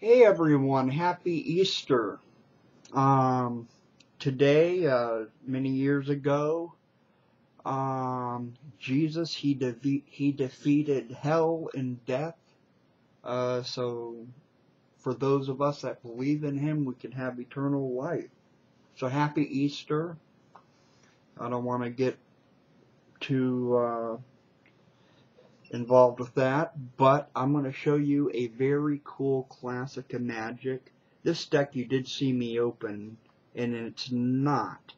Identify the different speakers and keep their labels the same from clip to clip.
Speaker 1: Hey everyone, happy Easter. Today, many years ago, Jesus, he defeated hell and death. So for those of us that believe in him, we can have eternal life. So happy Easter. I don't want to get too involved with that, but I'm going to show you a very cool classic of Magic. This deck you did see me open, and it's not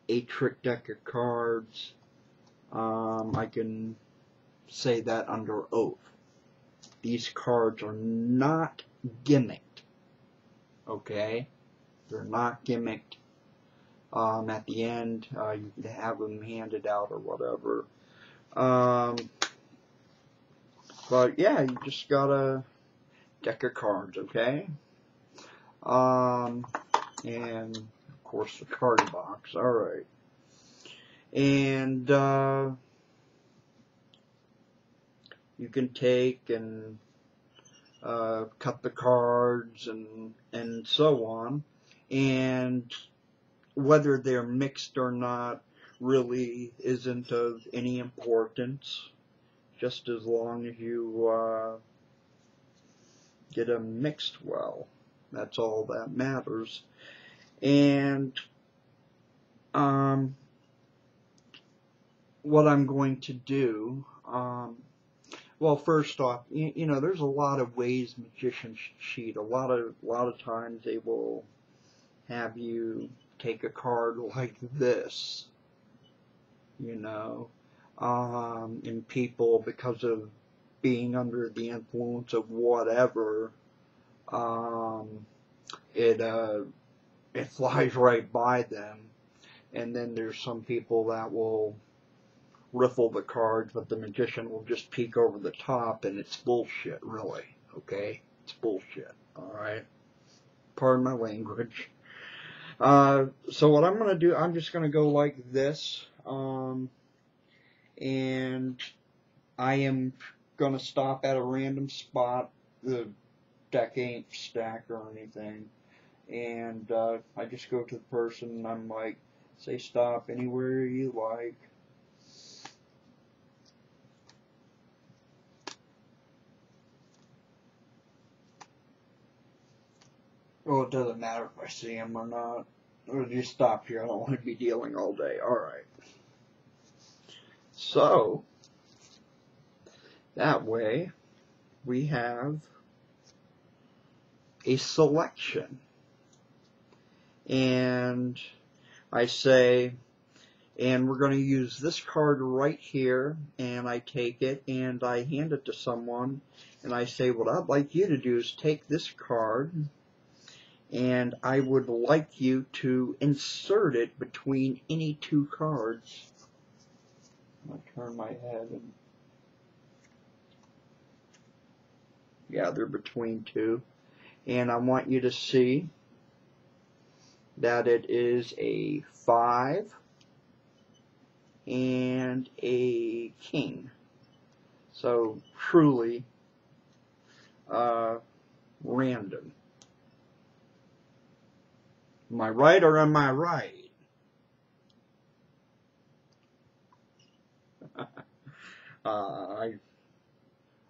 Speaker 1: a trick deck of cards. I can say that under oath. These cards are not gimmicked, okay? They're not gimmicked. At the end, you can have them handed out or whatever. But yeah, you just got a deck of cards, okay? And of course the card box, alright. And you can take and cut the cards and so on. And whether they're mixed or not really isn't of any importance, just as long as you get them mixed well. That's all that matters. And what I'm going to do, well, first off, you know, there's a lot of ways magicians cheat. A lot of times they will have you take a card like this, you know, and people, because of being under the influence of whatever, it flies right by them. And then there's some people that will riffle the cards, but the magician will just peek over the top, and it's bullshit, really, okay? It's bullshit, alright? Pardon my language. So what I'm going to do, I'm just going to go like this, and I am going to stop at a random spot. The deck ain't stacked or anything, and I just go to the person and I'm like, say stop anywhere you like. Well, it doesn't matter if I see him or not. Or just stop here. I don't want to be dealing all day. Alright. So, that way, we have a selection. And I say, and we're going to use this card right here, and I take it and I hand it to someone, and I say, what I'd like you to do is take this card, and I would like you to insert it between any two cards. I'm going to turn my head and yeah, they're between two. And I want you to see that it is a 5 and a king. So truly random. Am I right or am I right?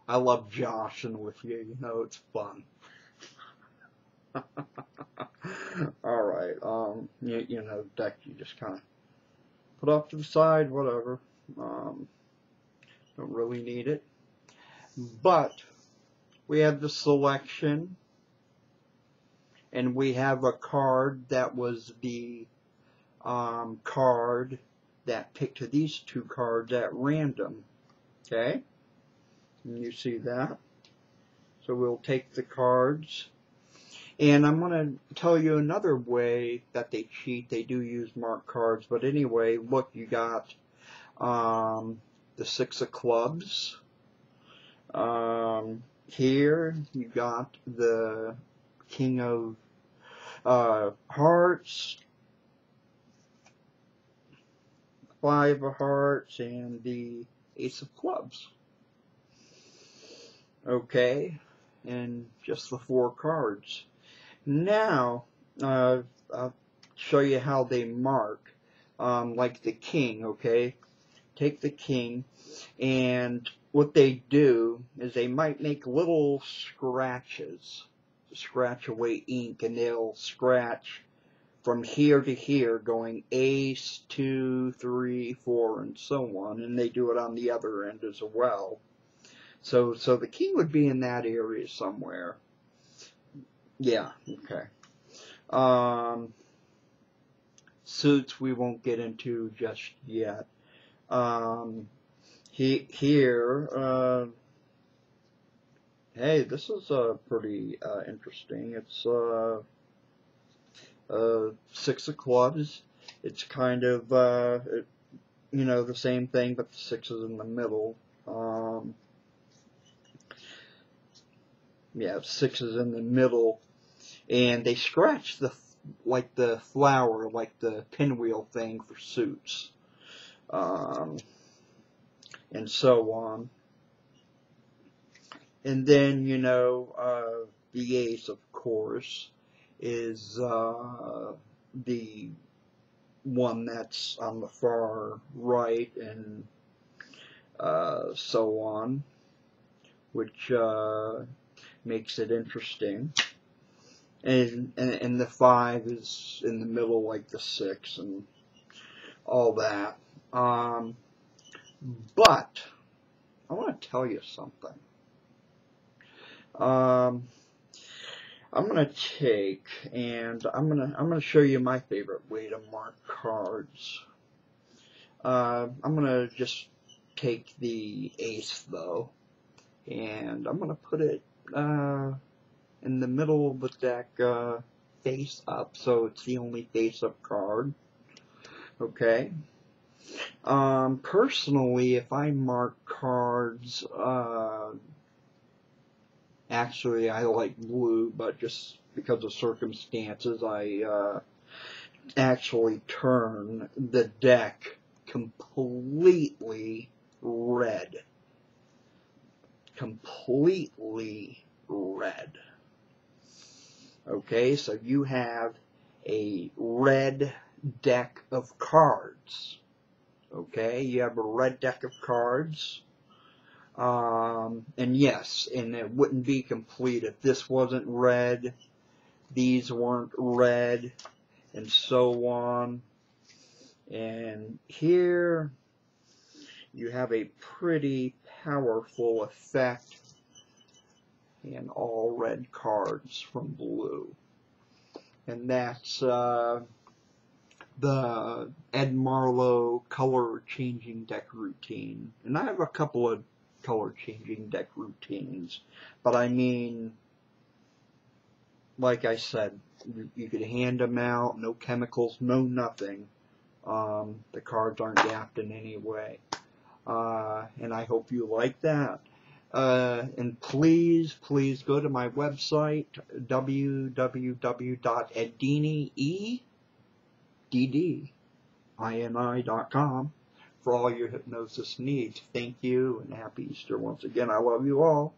Speaker 1: I love joshing with you. You know, it's fun. Alright, you know, deck you just kind of put off to the side, whatever. Don't really need it. But we have the selection, and we have a card that was the card that picked these two cards at random. Okay? And you see that? So we'll take the cards. And I'm going to tell you another way that they cheat. They do use marked cards. But anyway, look, you got the 6 of clubs. Here, you got the king of hearts, 5 of hearts, and the ace of clubs. Okay, and just the 4 cards. Now, I'll show you how they mark, like the king, okay? Take the king, and what they do is they might make little scratches to scratch away ink, and they'll scratch from here to here, going ace, 2, 3, 4, and so on, and they do it on the other end as well. So the king would be in that area somewhere. Yeah, okay. Suits we won't get into just yet. Here, hey, this is pretty interesting. It's 6 of clubs. It's kind of you know, the same thing, but the 6 is in the middle. Yeah, 6 is in the middle, and they scratch the like the flower, like the pinwheel thing for suits, and so on. And then, you know, the ace, of course, is the one that's on the far right, and so on, which makes it interesting. And the 5 is in the middle, like the 6, and all that. But I want to tell you something. I'm gonna take, and I'm gonna show you my favorite way to mark cards. I'm gonna just take the ace though, and I'm gonna put it in the middle of the deck, face up, so it's the only face up card. Okay. Personally, if I mark cards, actually I like blue, but just because of circumstances, I actually turn the deck completely red. Completely red. Okay, so you have a red deck of cards. Okay, you have a red deck of cards. And yes, and it wouldn't be complete if this wasn't red, these weren't red, and so on. And here you have a pretty powerful effect in all red cards from blue. And that's the Ed Marlowe color changing deck routine. And I have a couple of color changing deck routines, but I mean, like I said, you could hand them out, no chemicals, no nothing. The cards aren't gapped in any way. And I hope you like that. And please go to my website, www.eddini.com, for all your hypnosis needs. Thank you, and happy Easter once again. I love you all.